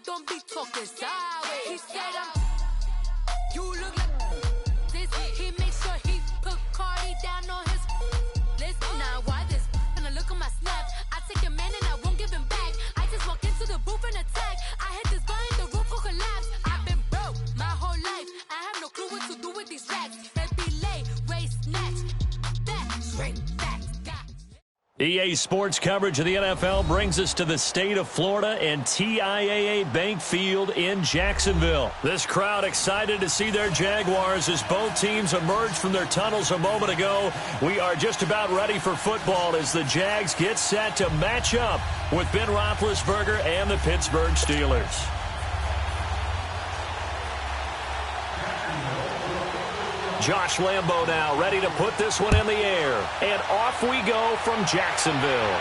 don't be talking sideways. He said you look like this. He makes sure he put Cardi down on his list. Now why this? When I look at my snap, I take your man and I won't give him back. I just walk into the booth and attack. I hit this button, the roof will collapse. I've been broke my whole life. I have no clue what to do with these racks. Baby lay, waist snatch, back, straight back. EA Sports coverage of the NFL brings us to the state of Florida and TIAA Bank Field in Jacksonville. This crowd excited to see their Jaguars as both teams emerged from their tunnels a moment ago. We are just about ready for football as the Jags get set to match up with Ben Roethlisberger and the Pittsburgh Steelers. Josh Lambo now ready to put this one in the air. And off we go from Jacksonville.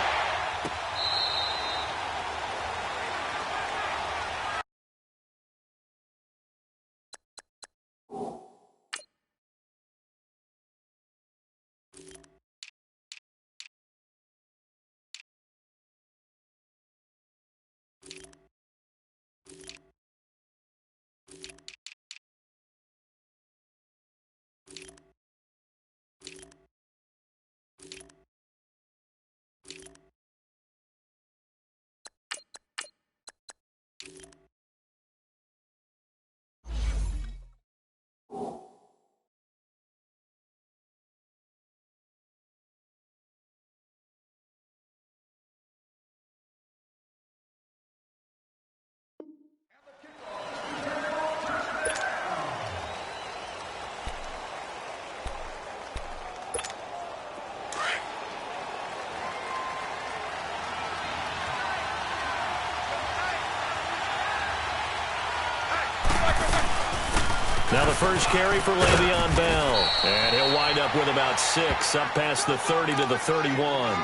Now the first carry for Le'Veon Bell. And he'll wind up with about 6, up past the 30 to the 31.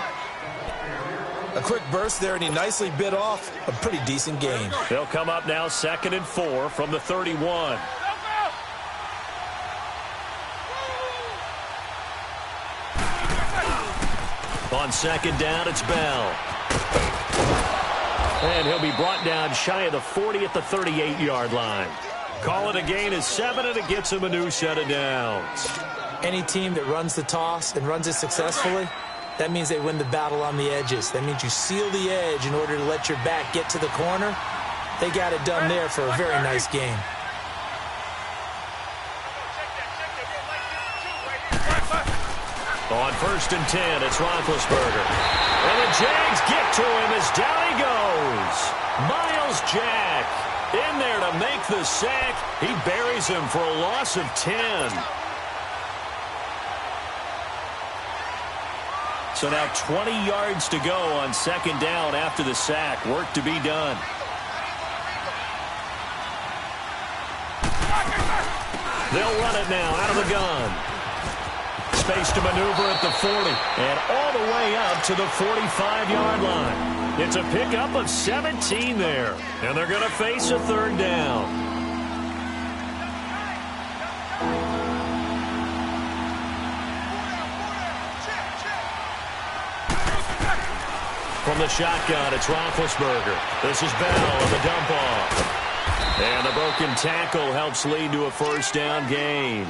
A quick burst there, and he nicely bit off a pretty decent gain. They'll come up now 2nd and 4 from the 31. On 2nd down, it's Bell. And he'll be brought down shy of the 40 at the 38-yard line. Call it a gain of 7, and it gets him a new set of downs. Any team that runs the toss and runs it successfully, that means they win the battle on the edges. That means you seal the edge in order to let your back get to the corner. They got it done there for a very nice game. On 1st and 10, it's Roethlisberger. And the Jags get to him as down he goes. Miles Jack in there to make the sack. He buries him for a loss of 10. So now 20 yards to go on 2nd down after the sack. Work to be done. They'll run it now out of the gun. Space to maneuver at the 40 and all the way up to the 45-yard line. It's a pickup of 17 there, and they're going to face a 3rd down. From the shotgun, it's Roethlisberger. This is Bell on the dump off. And the broken tackle helps lead to a 1st down gain.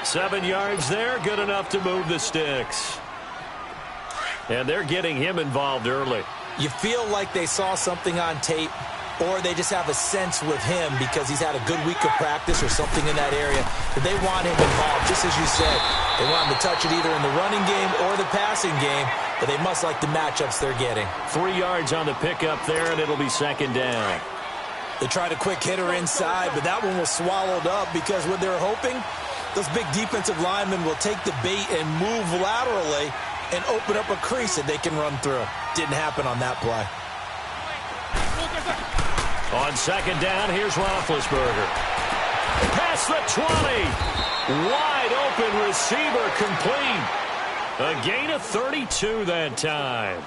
7 yards there, good enough to move the sticks. And they're getting him involved early. You feel like they saw something on tape, or they just have a sense with him because he's had a good week of practice or something in that area that they want him involved, just as you said. They want him to touch it either in the running game or the passing game, but they must like the matchups they're getting. 3 yards on the pickup there, and it'll be 2nd down. They tried a quick hitter inside, but that one was swallowed up because what they're hoping, those big defensive linemen will take the bait and move laterally and open up a crease that they can run through. Didn't happen on that play. On 2nd down, here's Roethlisberger. Past the 20. Wide open receiver complete. A gain of 32 that time.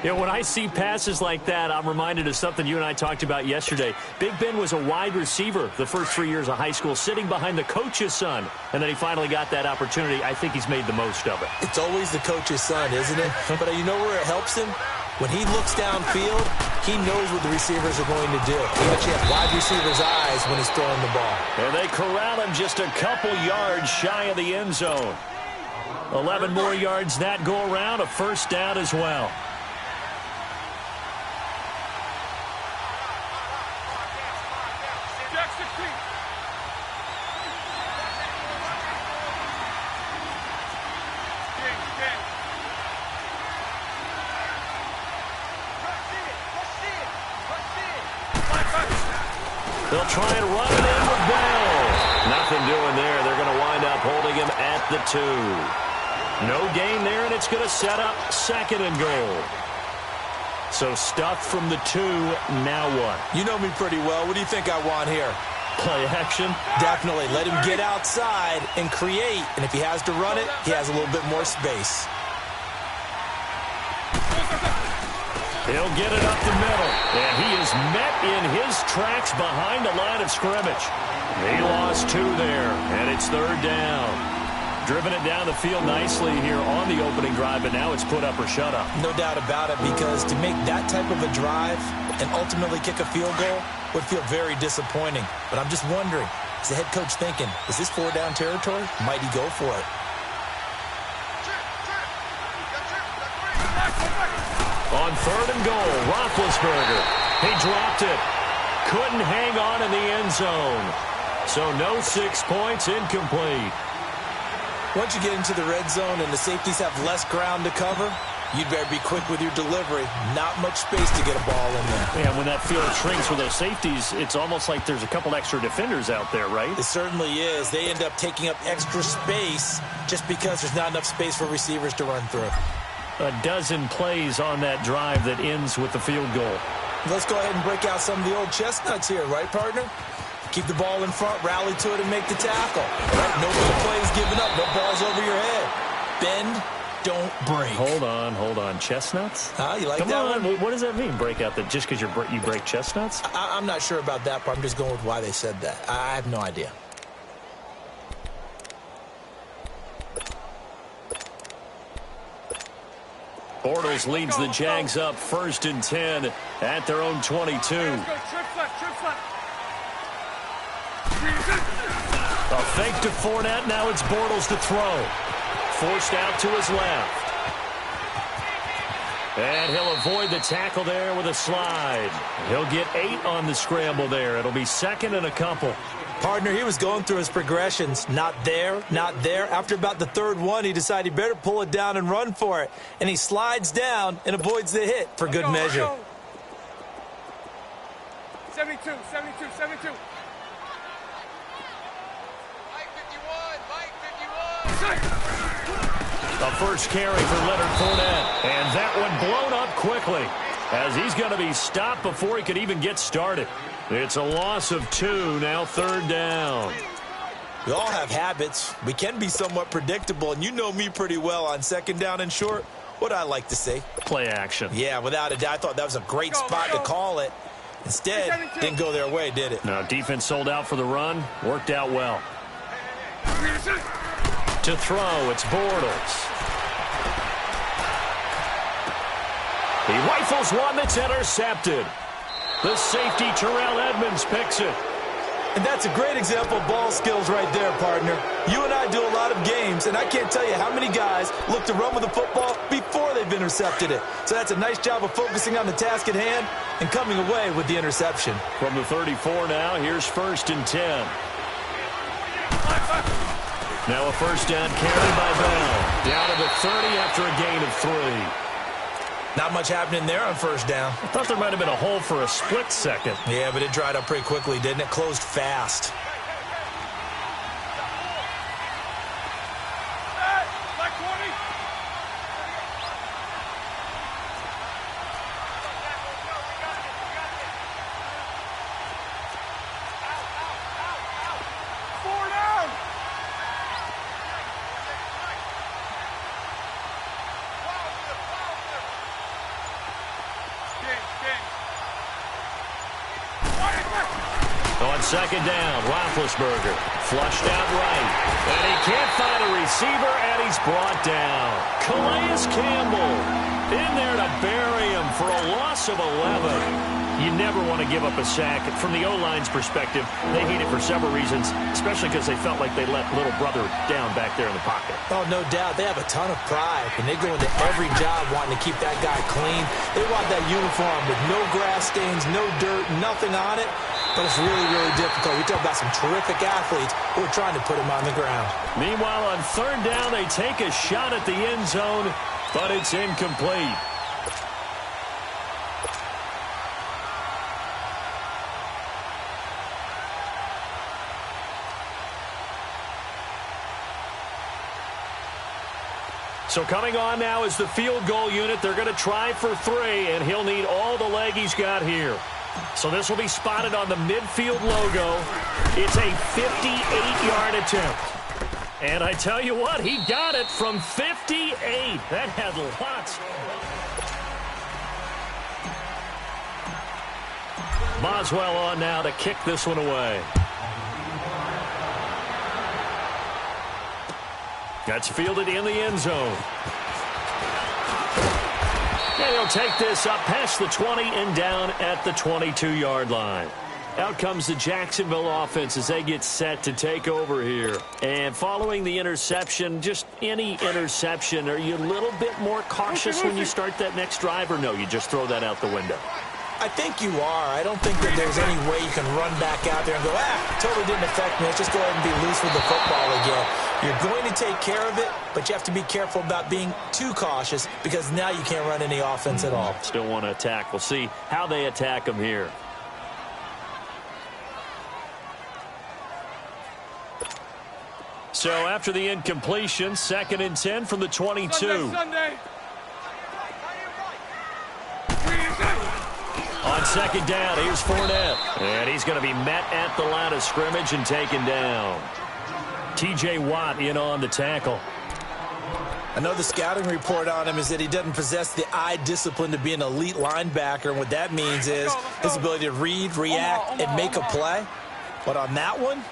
You know, when I see passes like that, I'm reminded of something you and I talked about yesterday. Big Ben was a wide receiver the first 3 years of high school, sitting behind the coach's son, and then he finally got that opportunity. I think he's made the most of it. It's always the coach's son, isn't it? But you know where it helps him? When he looks downfield, he knows what the receivers are going to do. He actually has wide receivers' eyes when he's throwing the ball. And they corral him just a couple yards shy of the end zone. 11 more yards that go around, a first down as well. They'll try and run it in with Bell. Nothing doing there. They're going to wind up holding him at the 2. No gain there, and it's going to set up second and goal. So stuff from the 2, now what? You know me pretty well. What do you think I want here? Play action? Definitely. Let him get outside and create. And if he has to run it, he has a little bit more space. He'll get it up the middle. And he is met in his tracks behind the line of scrimmage. He lost 2 there, and it's third down. Driven it down the field nicely here on the opening drive, but now it's put up or shut up. No doubt about it, because to make that type of a drive and ultimately kick a field goal would feel very disappointing. But I'm just wondering, is the head coach thinking, is this 4-down territory? Might he go for it? On third and goal, Roethlisberger. He dropped it. Couldn't hang on in the end zone. So no 6 points, incomplete. Once you get into the red zone and the safeties have less ground to cover, you'd better be quick with your delivery. Not much space to get a ball in there. Yeah, when that field shrinks with those safeties, it's almost like there's a couple extra defenders out there, right? It certainly is. They end up taking up extra space just because there's not enough space for receivers to run through. A dozen plays on that drive that ends with the field goal. Let's go ahead and break out some of the old chestnuts here, right, partner? Keep the ball in front, rally to it, and make the tackle. Right? No big plays given up, no balls over your head. Bend, don't break. Hold on. Chestnuts? You like Come that on. one? What does that mean, break out? That just because you break chestnuts? I'm not sure about that, but I'm just going with why they said that. I have no idea. Bortles leads the Jags up 1st and 10 at their own 22. A fake to Fournette. Now it's Bortles to throw. Forced out to his left. And he'll avoid the tackle there with a slide. He'll get 8 on the scramble there. It'll be second and a couple. Partner, he was going through his progressions. Not there, not there. After about the third one, he decided he better pull it down and run for it. And he slides down and avoids the hit for good measure. 72. A first carry for Leonard Fournette. And that one blown up quickly as he's going to be stopped before he could even get started. It's a loss of 2, now third down. We all have habits. We can be somewhat predictable, and you know me pretty well on second down and short. What I like to say? Play action. Yeah, without a doubt. I thought that was a great spot to call it. Instead, didn't go their way, did it? Now, defense sold out for the run. Worked out well. To throw, it's Bortles. He rifles one that's intercepted. The safety, Terrell Edmonds, picks it. And that's a great example of ball skills right there, partner. You and I do a lot of games, and I can't tell you how many guys look to run with the football before they've intercepted it. So that's a nice job of focusing on the task at hand and coming away with the interception. From the 34 now, here's 1st and 10. Now a first down carry by Bell. Down to the 30 after a gain of 3. Not much happening there on first down. I thought there might have been a hole for a split second. Yeah, but it dried up pretty quickly, didn't it? Closed fast. On second down, Roethlisberger flushed out right. And he can't find a receiver, and he's brought down. Calais Campbell in there to bury him for a loss of 11. You never want to give up a sack. From the O-line's perspective, they hate it for several reasons, especially because they felt like they let little brother down back there in the pocket. Oh, no doubt. They have a ton of pride, and they go into every job wanting to keep that guy clean. They want that uniform with no grass stains, no dirt, nothing on it. But it's really, really difficult. We talk about some terrific athletes who are trying to put him on the ground. Meanwhile, on third down, they take a shot at the end zone, but it's incomplete. So coming on now is the field goal unit. They're going to try for 3, and he'll need all the leg he's got here. So this will be spotted on the midfield logo. It's a 58-yard attempt. And I tell you what, he got it from 58. That had lots. Boswell on now to kick this one away. That's fielded in the end zone. And he'll take this up past the 20 and down at the 22-yard line. Out comes the Jacksonville offense as they get set to take over here. And following the interception, just any interception, are you a little bit more cautious when you start that next drive, or no, you just throw that out the window? I think you are. I don't think that there's any way you can run back out there and go, totally didn't affect me. Let's just go ahead and be loose with the football again. You're going to take care of it, but you have to be careful about being too cautious because now you can't run any offense at all. Still want to attack. We'll see how they attack him here. So after the incompletion, 2nd and 10 from the 22. Sunday. On 2nd down, here's Fournette. And he's going to be met at the line of scrimmage and taken down. T.J. Watt in on the tackle. I know the scouting report on him is that he doesn't possess the eye discipline to be an elite linebacker. And what that means is his ability to read, react, and make a play. But on that one,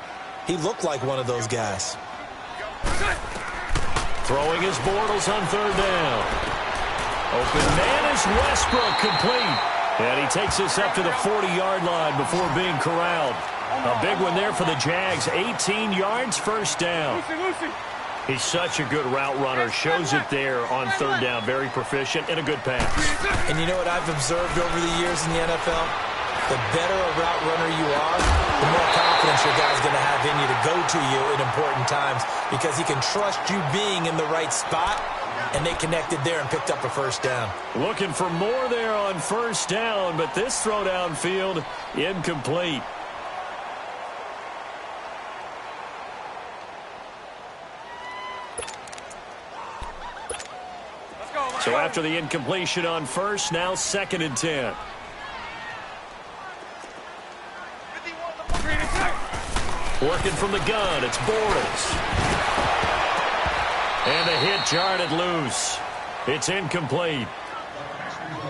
he looked like one of those guys. Throwing his Bortles on 3rd down. Open man is Westbrook, complete. And he takes this up to the 40-yard line before being corralled. A big one there for the Jags. 18 yards, 1st down. He's such a good route runner. Shows it there on 3rd down. Very proficient and a good pass. And you know what I've observed over the years in the NFL? The better a route runner you are, the more confidence your guy's going to have in you to go to you in important times because he can trust you being in the right spot. And they connected there and picked up a 1st down. Looking for more there on 1st down, but this throw downfield incomplete. So after the incompletion on 1st, now 2nd and 10. Working from the gun, it's Bortles. And a hit jarred it loose. It's incomplete.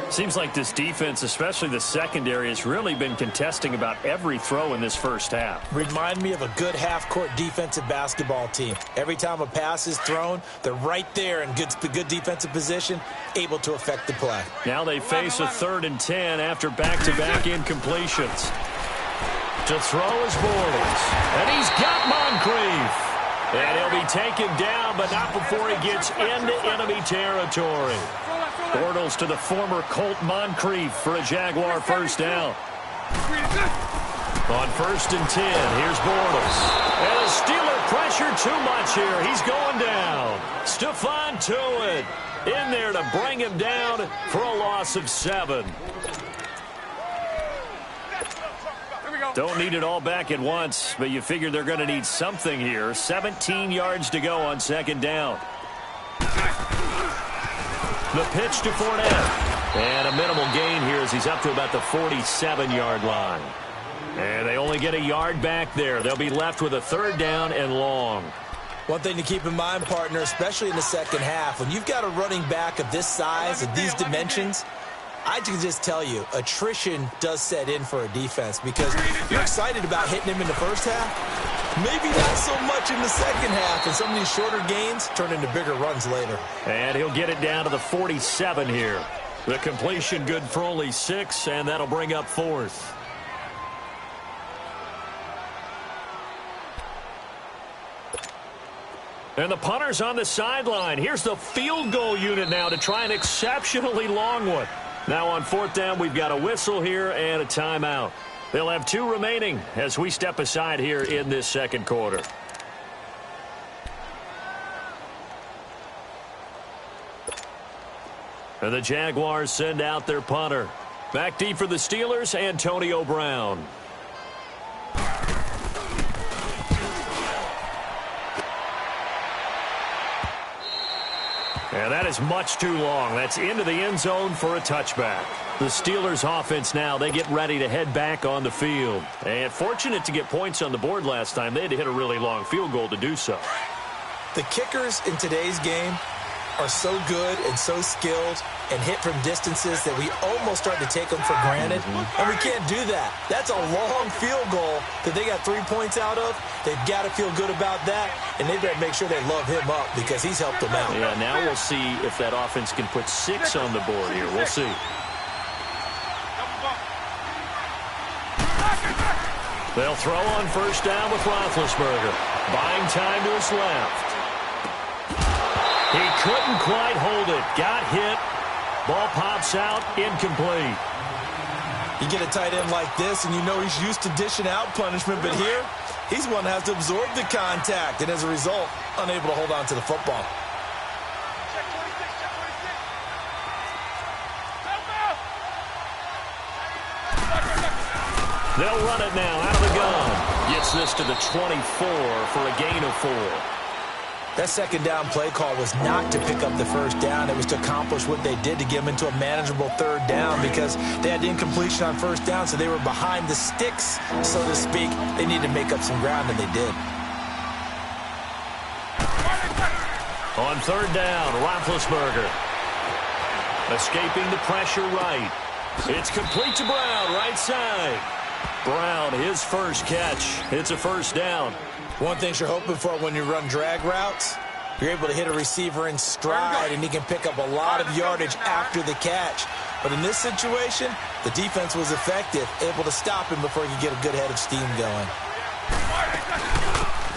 Seems like this defense, especially the secondary, has really been contesting about every throw in this 1st half. Remind me of a good half-court defensive basketball team. Every time a pass is thrown, they're right there in good defensive position, able to affect the play. Now they face a 3rd and 10 after back-to-back incompletions. To throw is Bortles. And he's got Moncrief. And he'll be taken down, but not before he gets into enemy territory. Bortles to the former Colt Moncrief for a Jaguar 1st down. On 1st and 10, here's Bortles. And the Steeler pressure too much here. He's going down. Stephon Tuitt in there to bring him down for a loss of 7. Don't need it all back at once, but you figure they're going to need something here. 17 yards to go on 2nd down. The pitch to Fournette. And a minimal gain here as he's up to about the 47-yard line. And they only get a yard back there. They'll be left with a 3rd down and long. One thing to keep in mind, partner, especially in the 2nd half, when you've got a running back of this size, of these dimensions, I can just tell you, attrition does set in for a defense because you're excited about hitting him in the 1st half. Maybe not so much in the 2nd half, and some of these shorter gains turn into bigger runs later. And he'll get it down to the 47 here. The completion good for only 6, and that'll bring up 4th. And the punter's on the sideline. Here's the field goal unit now to try an exceptionally long one. Now on 4th down, we've got a whistle here and a timeout. They'll have 2 remaining as we step aside here in this second quarter. And the Jaguars send out their punter. Back deep for the Steelers, Antonio Brown. And that is much too long. That's into the end zone for a touchback. The Steelers offense now, they get ready to head back on the field. And fortunate to get points on the board last time. They had to hit a really long field goal to do so. The kickers in today's game are so good and so skilled and hit from distances that we almost start to take them for granted. And we can't do that. That's a long field goal that they got 3 points out of. They've got to feel good about that, and they've got to make sure they love him up because he's helped them out. Yeah, now we'll see if that offense can put 6 on the board here. We'll see. They'll throw on 1st down with Roethlisberger. Buying time to his left. He couldn't quite hold it. Got hit. Ball pops out. Incomplete. You get a tight end like this, and you know he's used to dishing out punishment, but here, he's one that has to absorb the contact, and as a result, unable to hold on to the football. They'll run it now out of the gun. Gets this to the 24 for a gain of 4. That 2nd down play call was not to pick up the 1st down. It was to accomplish what they did to get them into a manageable 3rd down because they had incompletion on 1st down, so they were behind the sticks, so to speak. They needed to make up some ground, and they did. On 3rd down, Roethlisberger. Escaping the pressure right. It's complete to Brown, right side. Brown, his first catch. It's a 1st down. One thing you're hoping for when you run drag routes, you're able to hit a receiver in stride, and he can pick up a lot of yardage after the catch. But in this situation, the defense was effective, able to stop him before he could get a good head of steam going.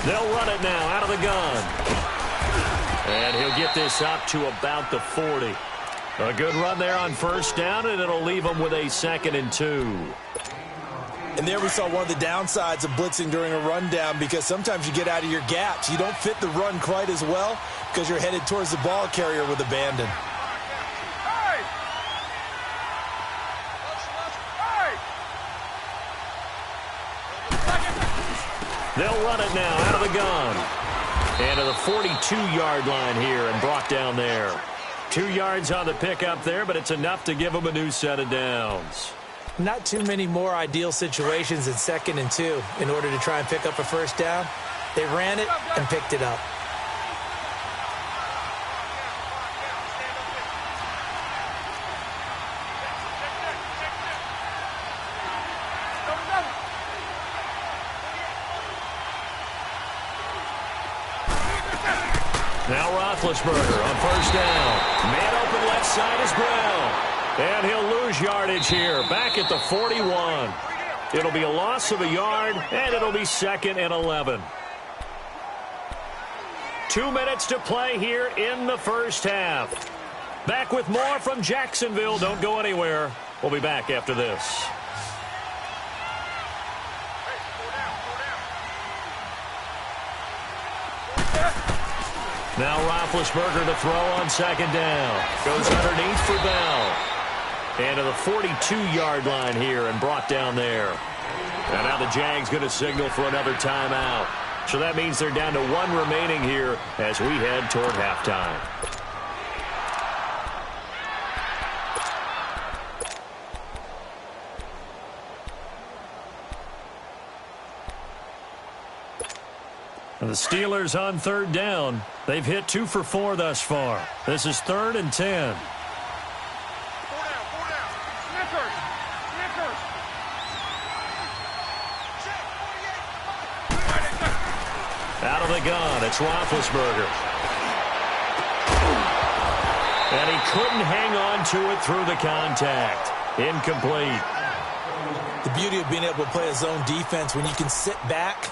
They'll run it now out of the gun. And he'll get this up to about the 40. A good run there on 1st down, and it'll leave him with a 2nd and 2. And there we saw one of the downsides of blitzing during a rundown because sometimes you get out of your gaps. You don't fit the run quite as well because you're headed towards the ball carrier with abandon. They'll run it now out of the gun. And to the 42-yard line here and brought down there. 2 yards on the pickup there, but it's enough to give them a new set of downs. Not too many more ideal situations in 2nd and 2 in order to try and pick up a 1st down. They ran it and picked it up. Now Roethlisberger on 1st down. Man open left side is Brown. And he'll lose yardage here, back at the 41. It'll be a loss of a yard, and it'll be 2nd and 11. 2 minutes to play here in the 1st half. Back with more from Jacksonville. Don't go anywhere. We'll be back after this. Now Roethlisberger to throw on 2nd down. Goes underneath for Bell. And to the 42-yard line here and brought down there. And now the Jags going to signal for another timeout. So that means they're down to 1 remaining here as we head toward halftime. And the Steelers on 3rd down. They've hit 2 for 4 thus far. This is 3rd and 10. Out of the gun, it's Roethlisberger. And he couldn't hang on to it through the contact. Incomplete. The beauty of being able to play a zone defense when you can sit back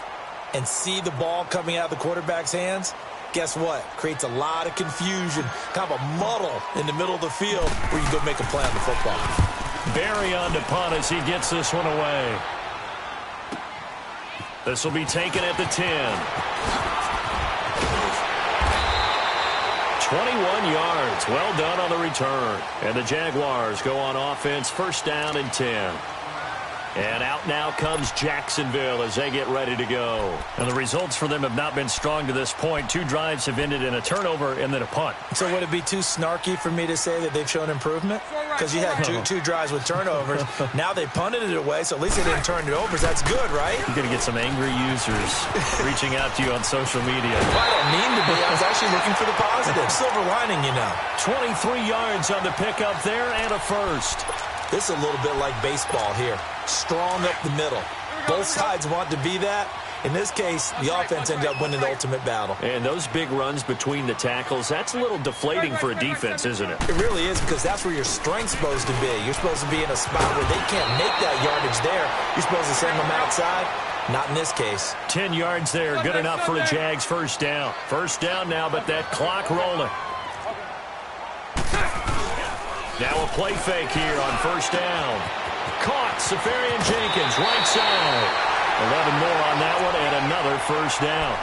and see the ball coming out of the quarterback's hands, guess what? Creates a lot of confusion, kind of a muddle in the middle of the field where you go make a play on the football. Barry on to punt as he gets this one away. This will be taken at the 10. 21 yards. Well done on the return. And the Jaguars go on offense, first down and 10. And out now comes Jacksonville as they get ready to go. And the results for them have not been strong to this point. 2 drives have ended in a turnover and then a punt. So would it be too snarky for me to say that they've shown improvement? Because you had two drives with turnovers. Now they punted it away, so at least they didn't turn it over. So that's good, right? You're going to get some angry users reaching out to you on social media. Well, I don't mean to be. I was actually looking for the positive. Silver lining, you know. 23 yards on the pickup there and a first. This is a little bit like baseball here. Strong up the middle. Both sides want to be that. In this case, the offense ended up winning the ultimate battle. And those big runs between the tackles, that's a little deflating for a defense, isn't it? It really is, because that's where your strength's supposed to be. You're supposed to be in a spot where they can't make that yardage there. You're supposed to send them outside. Not in this case. 10 yards there, good enough for a Jags first down. First down now, but that clock rolling. Now a play fake here on first down. Caught, Safarian Jenkins, right side. 11 more on that one, and another first down.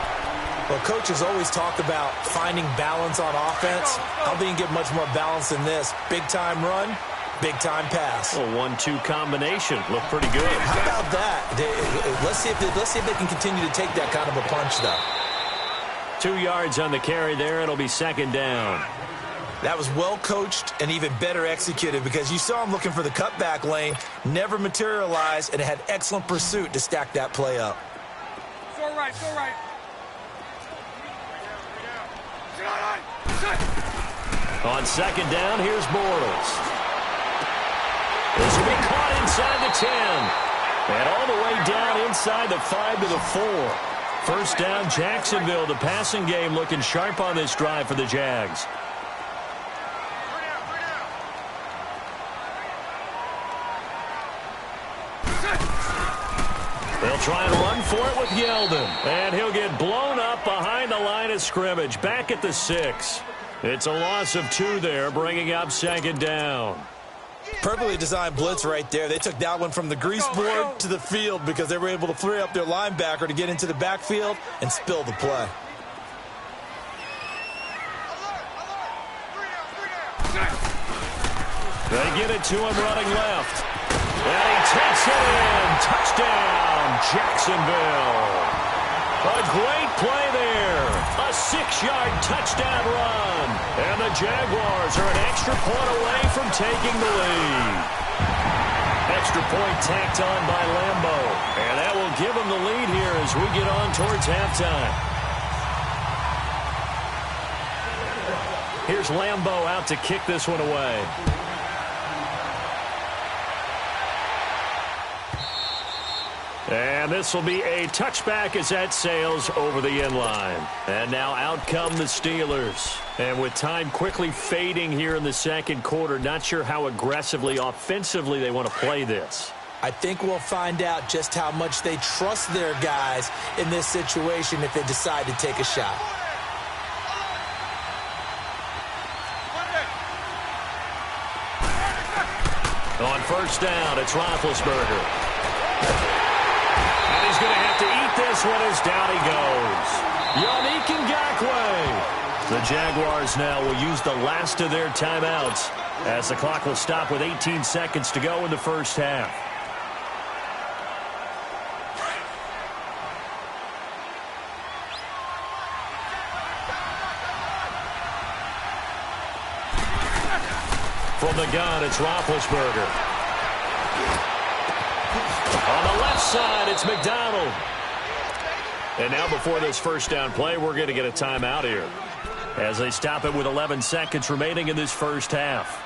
Well, coaches always talk about finding balance on offense. I don't think you can get much more balance than this. Big-time run, big-time pass. A 1-2 combination. Looked pretty good. How about that? Let's see if they can continue to take that kind of a punch, though. 2 yards on the carry there. It'll be second down. That was well coached and even better executed, because you saw him looking for the cutback lane, never materialized, and it had excellent pursuit to stack that play up. Go right. On second down, here's Bortles. This will be caught inside the 10. And all the way down inside the 5 to the 4. First down, Jacksonville. The passing game looking sharp on this drive for the Jags. They'll try and run for it with Yeldon. And he'll get blown up behind the line of scrimmage. Back at the 6. It's a loss of 2 there, bringing up second down. Perfectly designed blitz right there. They took that one from the grease board to the field because they were able to free up their linebacker to get into the backfield and spill the play. They get it to him running left. And he takes it in. Touchdown, Jacksonville. A great play there. A 6-yard touchdown run. And the Jaguars are an extra point away from taking the lead. Extra point tacked on by Lambo. And that will give them the lead here as we get on towards halftime. Here's Lambo out to kick this one away. And this will be a touchback as that sails over the end line. And now out come the Steelers. And with time quickly fading here in the second quarter, not sure how aggressively, offensively they want to play this. I think we'll find out just how much they trust their guys in this situation if they decide to take a shot. On first down, it's Roethlisberger. He's going to have to eat this one as down he goes. Yannick Ngakoue. The Jaguars now will use the last of their timeouts as the clock will stop with 18 seconds to go in the first half. From the gun, it's Roethlisberger. On the left side, it's McDonald. And now before this first down play, we're going to get a timeout here as they stop it with 11 seconds remaining in this first half.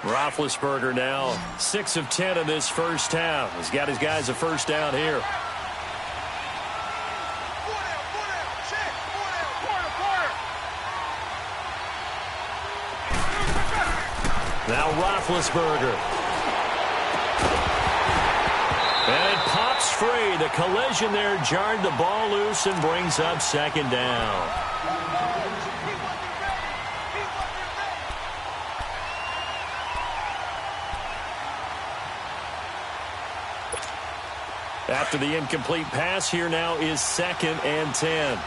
Roethlisberger now 6 of 10 in this first half. He's got his guys a first down here. Roethlisberger. And it pops free. The collision there jarred the ball loose and brings up second down. After the incomplete pass, here now is 2nd and 10.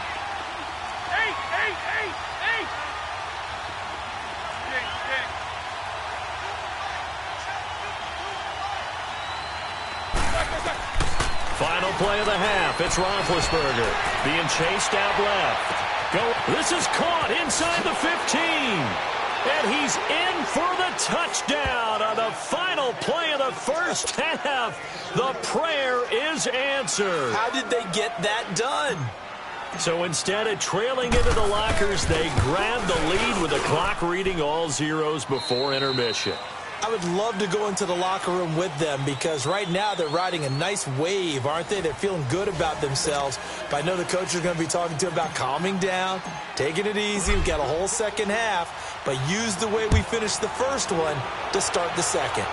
Final play of the half. It's Roethlisberger being chased out left. This is caught inside the 15. And he's in for the touchdown on the final play of the first half. The prayer is answered. How did they get that done? So instead of trailing into the lockers, they grabbed the lead with the clock reading all zeros before intermission. I would love to go into the locker room with them because right now they're riding a nice wave, aren't they? They're feeling good about themselves. But I know the coach is going to be talking to them about calming down, taking it easy. We've got a whole second half, but use the way we finished the first one to start the second.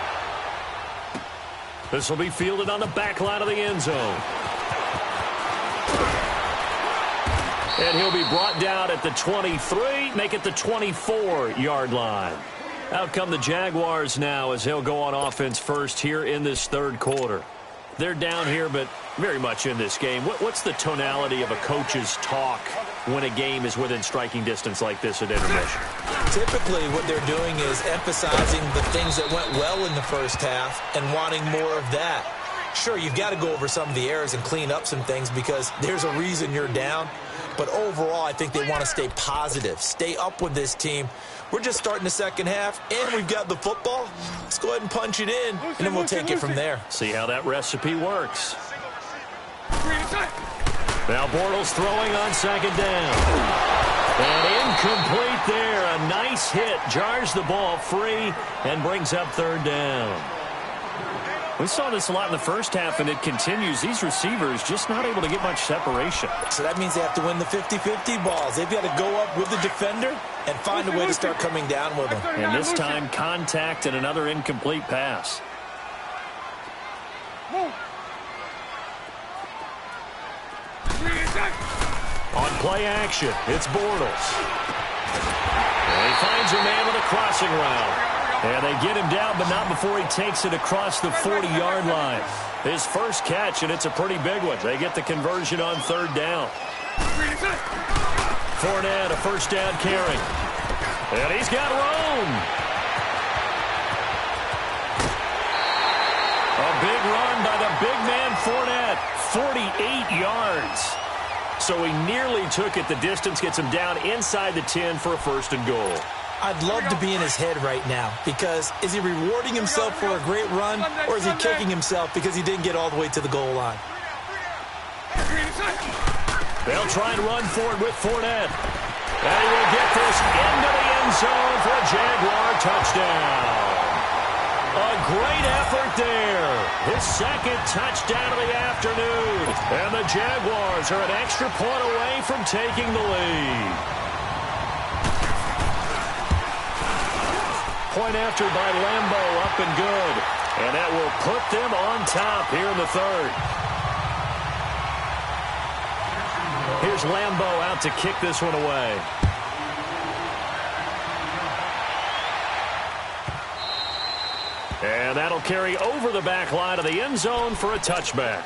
This will be fielded on the back line of the end zone. And he'll be brought down at the 23, make it the 24-yard line. Out come the Jaguars now as they'll go on offense first here in this third quarter. They're down here, but very much in this game. What's the tonality of a coach's talk when a game is within striking distance like this at intermission? Typically, what they're doing is emphasizing the things that went well in the first half and wanting more of that. Sure, you've got to go over some of the errors and clean up some things because there's a reason you're down. But overall, I think they want to stay positive, stay up with this team. We're just starting the second half, and we've got the football. Let's go ahead and punch it in, and then we'll take it from there. See how that recipe works. Now Bortles throwing on second down. And incomplete there. A nice hit. Jars the ball free and brings up third down. We saw this a lot in the first half, and it continues. These receivers just not able to get much separation. So that means they have to win the 50-50 balls. They've got to go up with the defender and find a way to start coming down with them. And this time, contact and another incomplete pass. On play action, it's Bortles. And he finds a man with a crossing route. And they get him down, but not before he takes it across the 40-yard line. His first catch, and it's a pretty big one. They get the conversion on third down. Fournette, a first down carry. And he's got room. A big run by the big man Fournette. 48 yards. So he nearly took it the distance, gets him down inside the 10 for a first and goal. I'd love to be in his head right now because is he rewarding himself for a great run or is he kicking himself because he didn't get all the way to the goal line? They'll try and run for it with Fournette. And he will get this into the end zone for a Jaguar touchdown. A great effort there. His second touchdown of the afternoon. And the Jaguars are an extra point away from taking the lead. Point after by Lambeau, up and good. And that will put them on top here in the third. Here's Lambeau out to kick this one away. And that'll carry over the back line of the end zone for a touchback.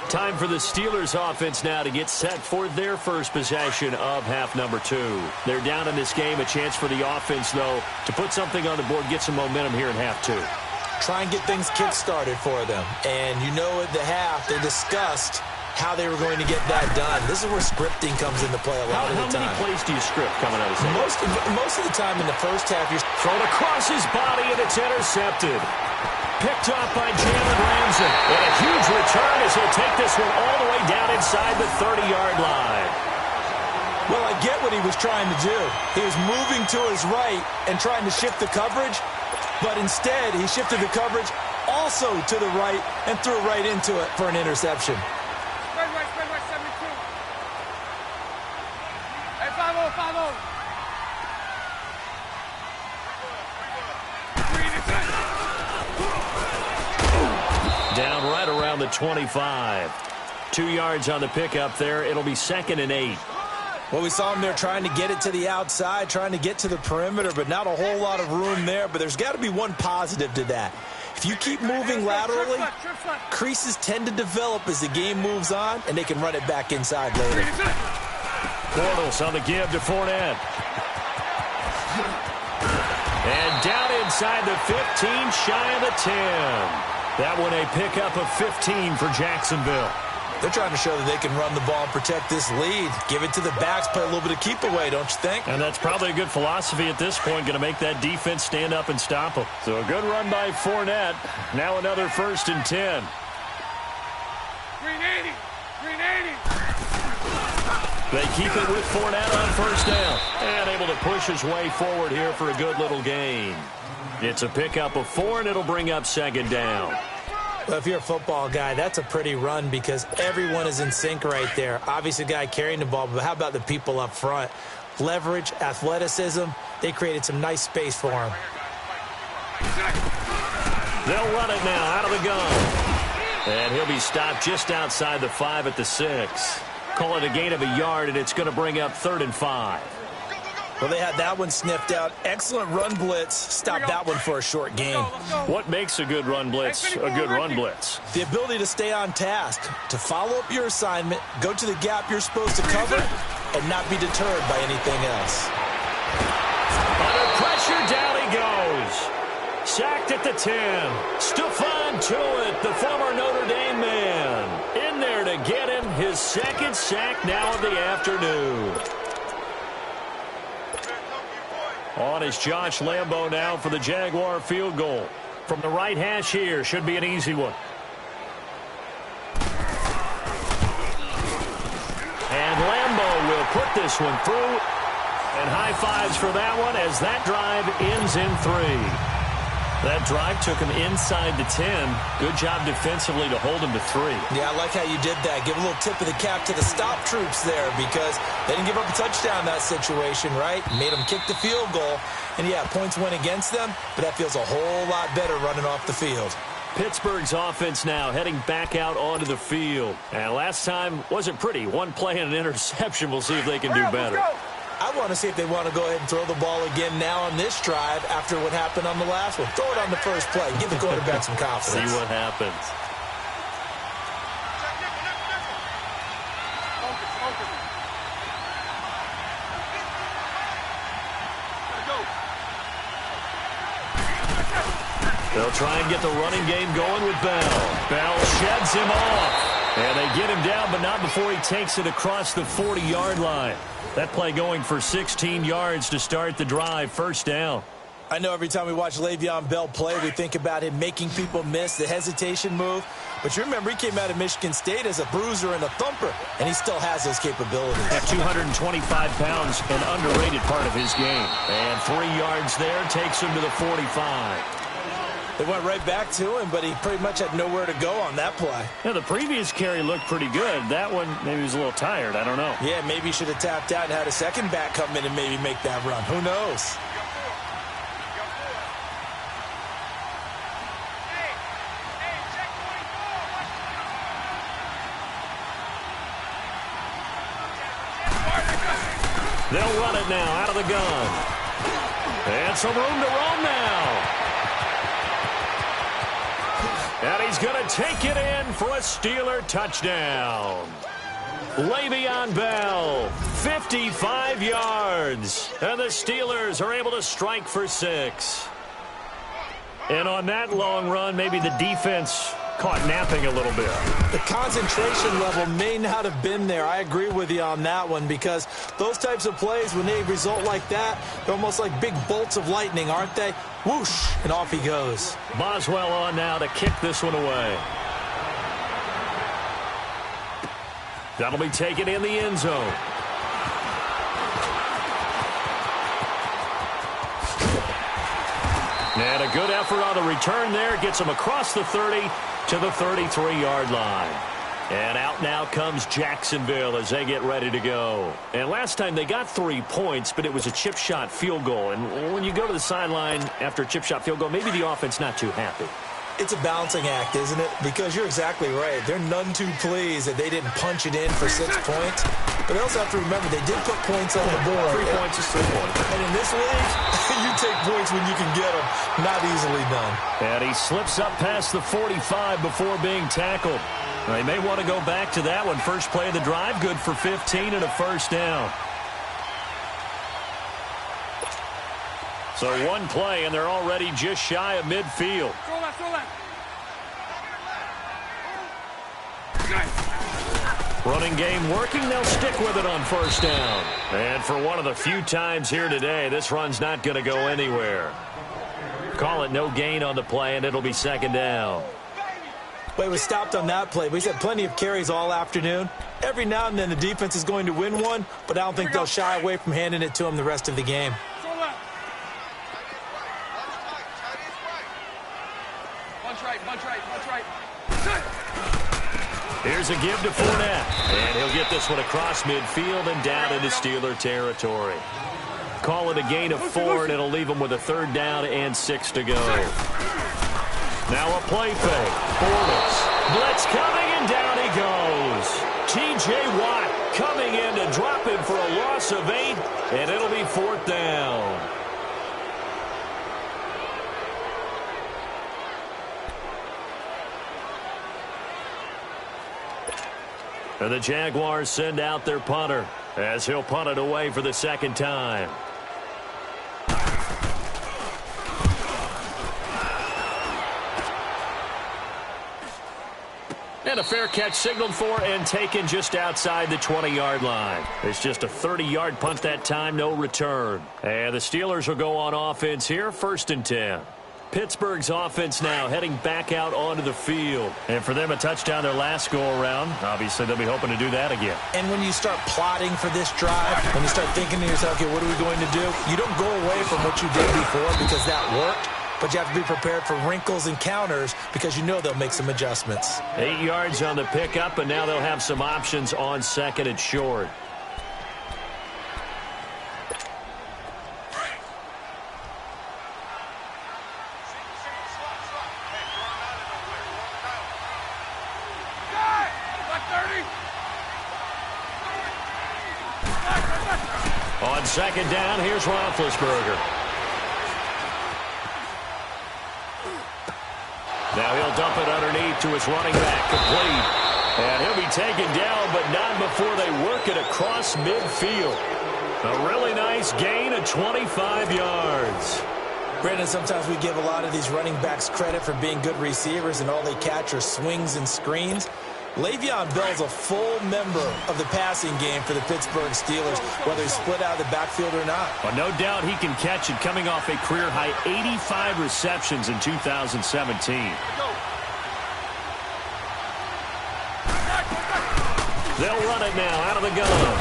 Time for the Steelers offense now to get set for their first possession of half number 2. They're down in this game. A chance for the offense, though, to put something on the board, get some momentum here in half 2. Try and get things kick-started for them. And you know at the half, they discussed how they were going to get that done. This is where scripting comes into play a lot of the time. How many plays do you script coming out of the second? Most of the time in the first half, you're thrown across his body, and it's intercepted. Picked off by Jalen Ramsey. And a huge return as he'll take this one all the way down inside the 30-yard line. Well, I get what he was trying to do. He was moving to his right and trying to shift the coverage, but instead he shifted the coverage also to the right and threw right into it for an interception. Spread right, 72. Hey, 5-0. around the 25. 2 yards on the pickup there. It'll be 2nd and 8. Well, we saw him there trying to get it to the outside, trying to get to the perimeter, but not a whole lot of room there. But there's got to be one positive to that. If you keep moving laterally, creases tend to develop as the game moves on, and they can run it back inside later. Bortles on the give to Fournette. And down inside the 15, shy of the 10. That one a pickup of 15 for Jacksonville. They're trying to show that they can run the ball and protect this lead. Give it to the backs, play a little bit of keep away, don't you think? And that's probably a good philosophy at this point, going to make that defense stand up and stop them. So a good run by Fournette. Now another 1st and 10. 380. 380. They keep it with Fournette on 1st down. And able to push his way forward here for a good little gain. It's a pickup of 4, and it'll bring up 2nd down. Well, if you're a football guy, that's a pretty run because everyone is in sync right there. Obviously, the guy carrying the ball, but how about the people up front? Leverage, athleticism, they created some nice space for him. They'll run it now out of the gun. And he'll be stopped just outside the 5 at the 6. Call it a gain of a yard, and it's going to bring up 3rd and 5. Well, they had that one sniffed out. Excellent run blitz. Stop that one for a short gain. What makes a good run blitz a good run blitz? The ability to stay on task, to follow up your assignment, go to the gap you're supposed to cover, and not be deterred by anything else. Under pressure, down he goes. Sacked at the 10. Stephon Tuitt, the former Notre Dame man, in there to get him his 2nd sack now of the afternoon. On is Josh Lambo now for the Jaguar field goal. From the right hash here, should be an easy one. And Lambo will put this one through. And high fives for that one as that drive ends in 3. That drive took him inside the 10. Good job defensively to hold him to 3. Yeah, I like how you did that. Give a little tip of the cap to the stop troops there because they didn't give up a touchdown in that situation, right? Made them kick the field goal. And, yeah, points went against them, but that feels a whole lot better running off the field. Pittsburgh's offense now heading back out onto the field. And last time wasn't pretty. One play and an interception. We'll see if they can do better. I want to see if they want to go ahead and throw the ball again now on this drive after what happened on the last one. Throw it on the first play. Give the quarterback some confidence. See what happens. They'll try and get the running game going with Bell. Bell sheds him off. And they get him down, but not before he takes it across the 40-yard line. That play going for 16 yards to start the drive. 1st down. I know every time we watch Le'Veon Bell play, we think about him making people miss, the hesitation move. But you remember he came out of Michigan State as a bruiser and a thumper, and he still has those capabilities. At 225 pounds, an underrated part of his game. And 3 yards there takes him to the 45. They went right back to him, but he pretty much had nowhere to go on that play. Yeah, the previous carry looked pretty good. That one, maybe he was a little tired. I don't know. Yeah, maybe he should have tapped out and had a second back come in and maybe make that run. Who knows? They'll run it now out of the gun. And some room to roam now. And he's going to take it in for a Steeler touchdown. Le'Veon Bell, 55 yards. And the Steelers are able to strike for 6. And on that long run, maybe the defense caught napping a little bit. The concentration level may not have been there. I agree with you on that one because those types of plays, when they result like that, they're almost like big bolts of lightning, aren't they? Whoosh, and off he goes. Boswell on now to kick this one away. That'll be taken in the end zone. And a good effort on the return there. Gets him across the 30 to the 33-yard line. And out now comes Jacksonville as they get ready to go. And last time they got 3 points, but it was a chip shot field goal. And when you go to the sideline after a chip shot field goal, maybe the offense not too happy. It's a balancing act, isn't it? Because you're exactly right. They're none too pleased that they didn't punch it in for 6 points. But they also have to remember they did put points on the board. 3 points is 3 points. And in this league, you take points when you can get them. Not easily done. And he slips up past the 45 before being tackled. They may want to go back to that one. First play of the drive, good for 15 and a first down. So one play, and they're already just shy of midfield. Running game working. They'll stick with it on first down. And for one of the few times here today, this run's not going to go anywhere. Call it no gain on the play, and it'll be second down. Well, he was stopped on that play, but he's had plenty of carries all afternoon. Every now and then the defense is going to win one, but I don't think they'll shy away from handing it to him the rest of the game. Here's a give to Fournette, and he'll get this one across midfield and down into Steeler territory. Call it a gain of 4, and it'll leave him with a third down and 6 to go. Now a play fake. Bortles. Blitz coming, and down he goes. T.J. Watt coming in to drop him for a loss of 8, and it'll be 4th down. And the Jaguars send out their punter as he'll punt it away for the second time. And a fair catch signaled for and taken just outside the 20-yard line. It's just a 30-yard punt that time, no return. And the Steelers will go on offense here, 1st and 10. Pittsburgh's offense now heading back out onto the field. And for them, a touchdown their last go-around. Obviously, they'll be hoping to do that again. And when you start plotting for this drive, when you start thinking to yourself, okay, what are we going to do? You don't go away from what you did before because that worked. But you have to be prepared for wrinkles and counters because you know they'll make some adjustments. 8 yards on the pickup, and now they'll have some options on second and short. On second down, here's Roethlisberger. Now he'll dump it underneath to his running back, complete. And he'll be taken down, but not before they work it across midfield. A really nice gain of 25 yards. Brandon, sometimes we give a lot of these running backs credit for being good receivers, and all they catch are swings and screens. Le'Veon Bell's a full member of the passing game for the Pittsburgh Steelers, whether he's split out of the backfield or not. Well, no doubt he can catch it, coming off a career-high 85 receptions in 2017. They'll run it now out of the gun.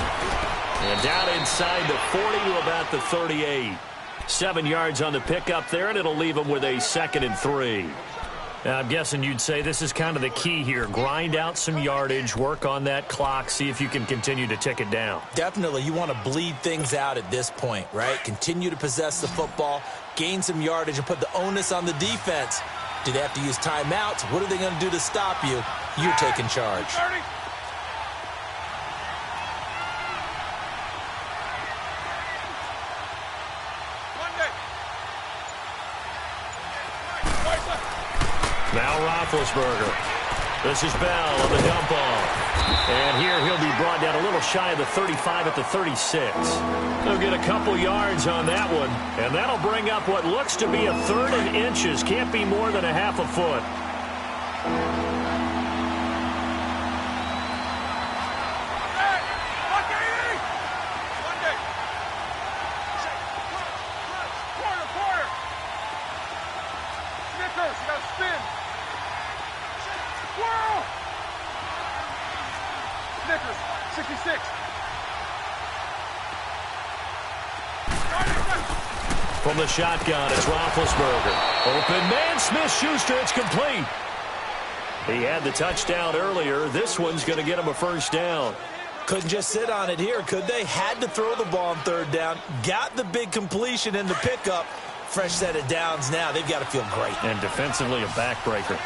And down inside the 40 to about the 38. 7 yards on the pickup there, and it'll leave them with a 2nd and 3. I'm guessing you'd say this is kind of the key here. Grind out some yardage, work on that clock, see if you can continue to tick it down. Definitely. You want to bleed things out at this point, right? Continue to possess the football, gain some yardage, and put the onus on the defense. Do they have to use timeouts? What are they going to do to stop you? You're taking charge. Now Roethlisberger. This is Bell on the dump off. And here he'll be brought down a little shy of the 35 at the 36. They'll get a couple yards on that one. And that'll bring up what looks to be a 3rd and inches. Can't be more than a half a foot. From the shotgun, it's Roethlisberger. Open man, Smith-Schuster, it's complete. He had the touchdown earlier. This one's going to get him a first down. Couldn't just sit on it here, could they? Had to throw the ball on 3rd down. Got the big completion in the pickup. fresh set of downs now. They've got to feel great. And defensively, a backbreaker.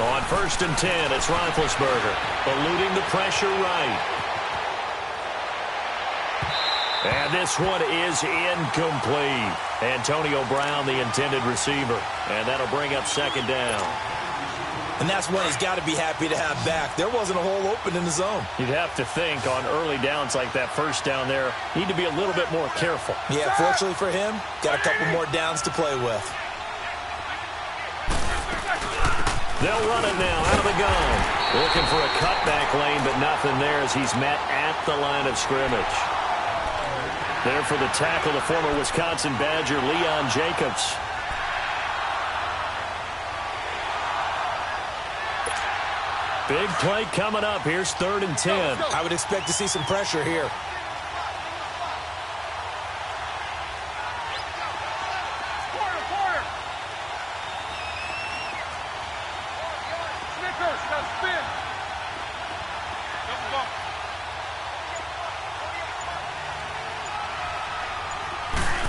On 1st and 10, it's Roethlisberger, eluding the pressure right. And this one is incomplete. Antonio Brown, the intended receiver. And that'll bring up 2nd down. And that's one he's got to be happy to have back. There wasn't a hole open in the zone. You'd have to think on early downs like that 1st down there, need to be a little bit more careful. Yeah, fortunately for him, got a couple more downs to play with. They'll run it now out of the gun. Looking for a cutback lane, but nothing there as he's met at the line of scrimmage. There for the tackle, the former Wisconsin Badger, Leon Jacobs. Big play coming up. Here's 3rd and 10. I would expect to see some pressure here.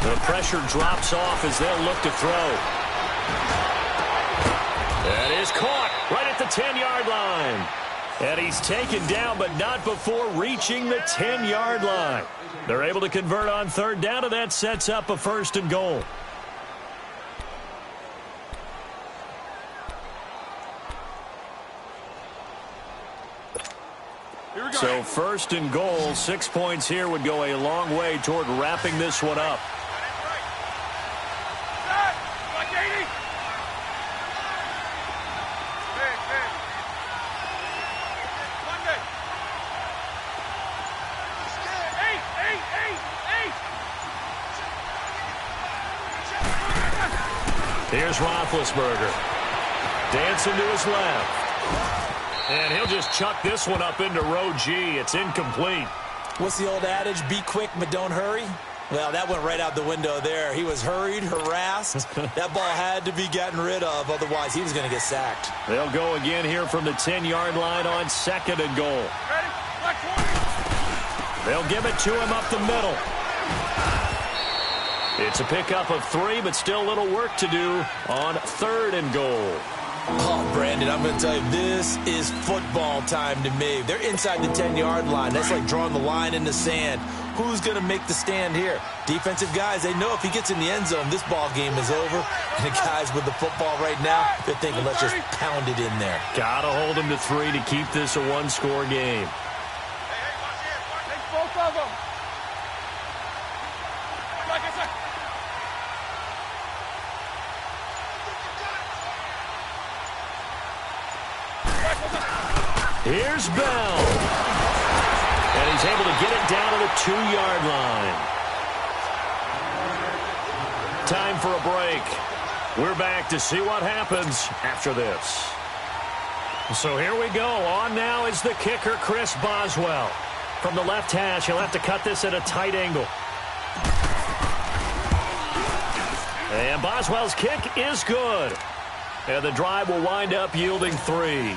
The pressure drops off as they'll look to throw. That is caught right at the 10-yard line. And he's taken down, but not before reaching the 10-yard line. They're able to convert on 3rd down, and that sets up a 1st and goal. So 1st and goal, 6 points here would go a long way toward wrapping this one up. Here's Roethlisberger. Dancing to his left. And he'll just chuck this one up into row G. It's incomplete. What's the old adage? Be quick, but don't hurry. Well, that went right out the window there. He was hurried, harassed. That ball had to be gotten rid of. Otherwise, he was going to get sacked. They'll go again here from the 10-yard line on 2nd and goal. They'll give it to him up the middle. It's a pickup of 3, but still a little work to do on 3rd and goal. Oh, Brandon, I'm going to tell you, this is football time to me. They're inside the 10-yard line. That's like drawing the line in the sand. Who's going to make the stand here? Defensive guys, they know if he gets in the end zone, this ball game is over. And the guys with the football right now, they're thinking, let's just pound it in there. Got to hold him to 3 to keep this a one-score game. Take both of them. Here's Bell. And he's able to get it down to the 2-yard line. Time for a break. We're back to see what happens after this. So here we go. On now is the kicker, Chris Boswell. From the left hash, he'll have to cut this at a tight angle. And Boswell's kick is good. And the drive will wind up yielding 3.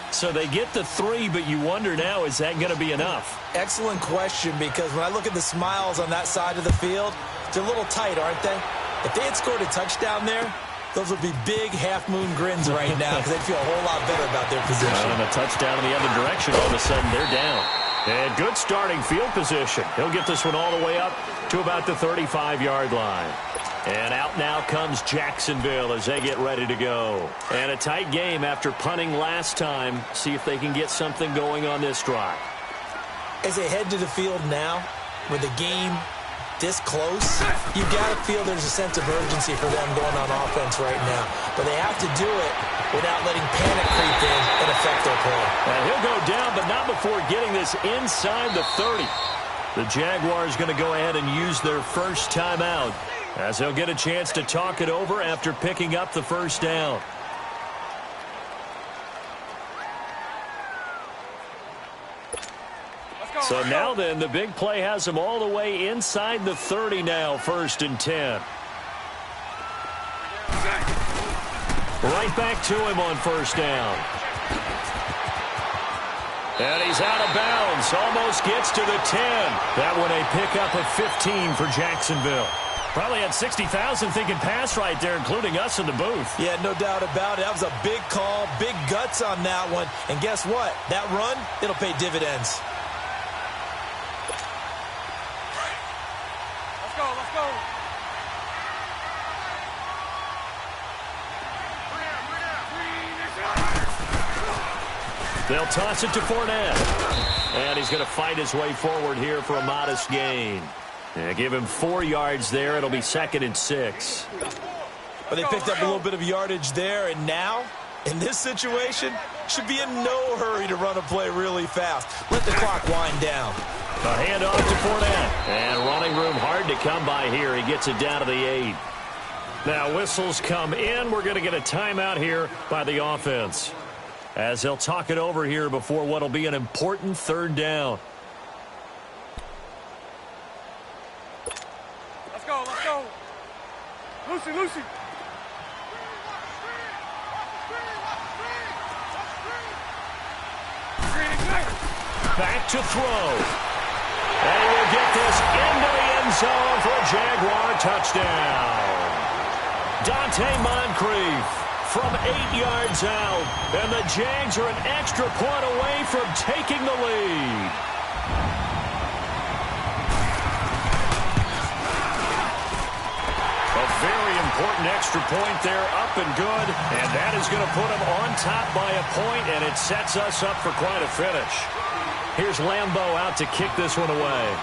So they get the 3, but you wonder now, is that going to be enough? Excellent question, because when I look at the smiles on that side of the field, they're a little tight, aren't they? If they had scored a touchdown there, those would be big half-moon grins right now because they'd feel a whole lot better about their position. And a touchdown in the other direction, all of a sudden they're down. And good starting field position. He'll get this one all the way up to about the 35-yard line. And out now comes Jacksonville as they get ready to go. And a tight game after punting last time. See if they can get something going on this drive. As they head to the field now, with the game this close, you've got to feel there's a sense of urgency for them going on offense right now. But they have to do it without letting panic creep in and affect their play. And he'll go down, but not before getting this inside the 30. The Jaguars going to go ahead and use their first timeout, as they'll get a chance to talk it over after picking up the first down. So now then, the big play has them all the way inside the 30 now, 1st and 10. Right back to him on 1st down. And he's out of bounds. Almost gets to the 10. That one a pickup of 15 for Jacksonville. Probably had 60,000 thinking pass right there, including us in the booth. Yeah, no doubt about it. That was a big call, big guts on that one. And guess what? That run, it'll pay dividends. Let's go, let's go. They'll toss it to Fournette. And he's going to fight his way forward here for a modest gain. Yeah, give him 4 yards there. It'll be 2nd and 6. But they picked up a little bit of yardage there, and now, in this situation, should be in no hurry to run a play really fast. Let the clock wind down. A handoff to Fournette. And running room hard to come by here. He gets it down to the 8. Now whistles come in. We're going to get a timeout here by the offense, as they'll talk it over here before what will be an important 3rd down. Let's go, let's go. Lucy, Lucy. Back to throw. And he will get this into the end zone for a Jaguar touchdown. Dante Moncrief from 8 yards out. And the Jags are an extra point away from taking the lead. A very important extra point there, up and good. And that is going to put them on top by a point, and it sets us up for quite a finish. Here's Lambeau out to kick this one away.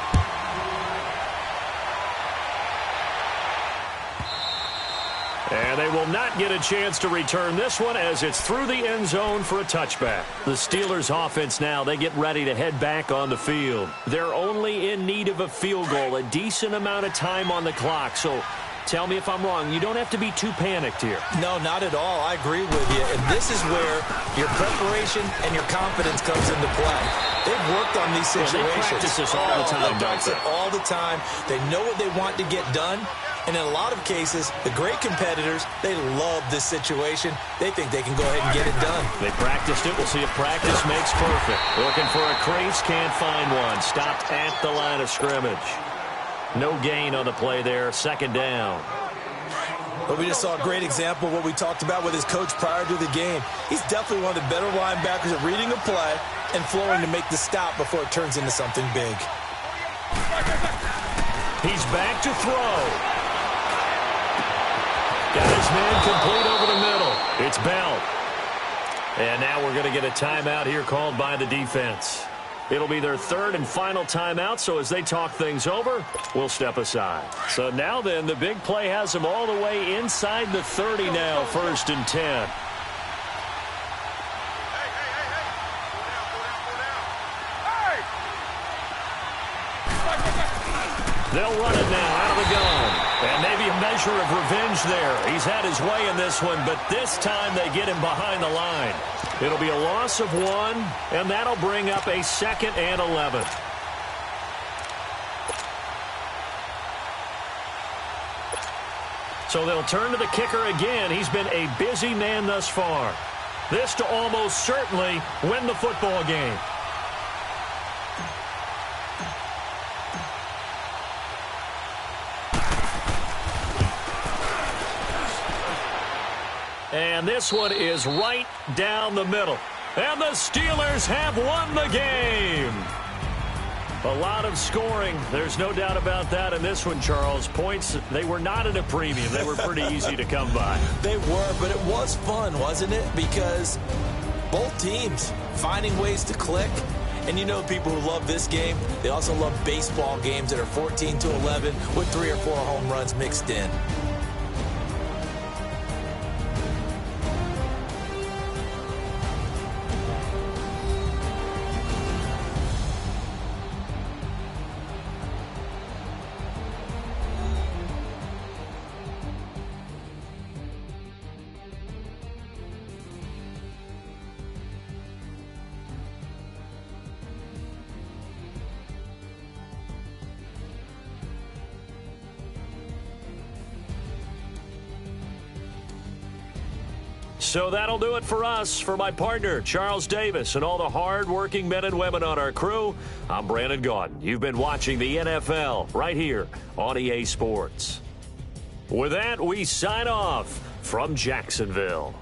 And they will not get a chance to return this one as it's through the end zone for a touchback. The Steelers offense now, they get ready to head back on the field. They're only in need of a field goal, a decent amount of time on the clock. So tell me if I'm wrong. You don't have to be too panicked here. No, not at all. I agree with you. And this is where your preparation and your confidence comes into play. They've worked on these situations. They practice this all the time, don't they? All the time. They know what they want to get done. And in a lot of cases, the great competitors, they love this situation. They think they can go ahead and get it done. They practiced it. We'll see if practice makes perfect. Looking for a crease, can't find one. Stopped at the line of scrimmage. No gain on the play there. 2nd down. But we just saw a great example of what we talked about with his coach prior to the game. He's definitely one of the better linebackers at reading a play and flowing to make the stop before it turns into something big. He's back to throw. Got his man complete over the middle. It's Bell. And now we're going to get a timeout here called by the defense. It'll be their 3rd and final timeout, so as they talk things over, we'll step aside. So now then, the big play has them all the way inside the 30 now, 1st and 10. They'll run it now out of the gun. And maybe a measure of revenge there. He's had his way in this one, but this time they get him behind the line. It'll be a loss of 1, and that'll bring up a 2nd and 11. So they'll turn to the kicker again. He's been a busy man thus far. This to almost certainly win the football game. And this one is right down the middle. And the Steelers have won the game. A lot of scoring. There's no doubt about that in this one, Charles. Points, they were not at a premium. They were pretty easy to come by. They were, but it was fun, wasn't it? Because both teams finding ways to click. And you know people who love this game, they also love baseball games that are 14-11 with 3 or 4 home runs mixed in. So that'll do it for us. For my partner, Charles Davis, and all the hard-working men and women on our crew, I'm Brandon Gaudin. You've been watching the NFL right here on EA Sports. With that, we sign off from Jacksonville.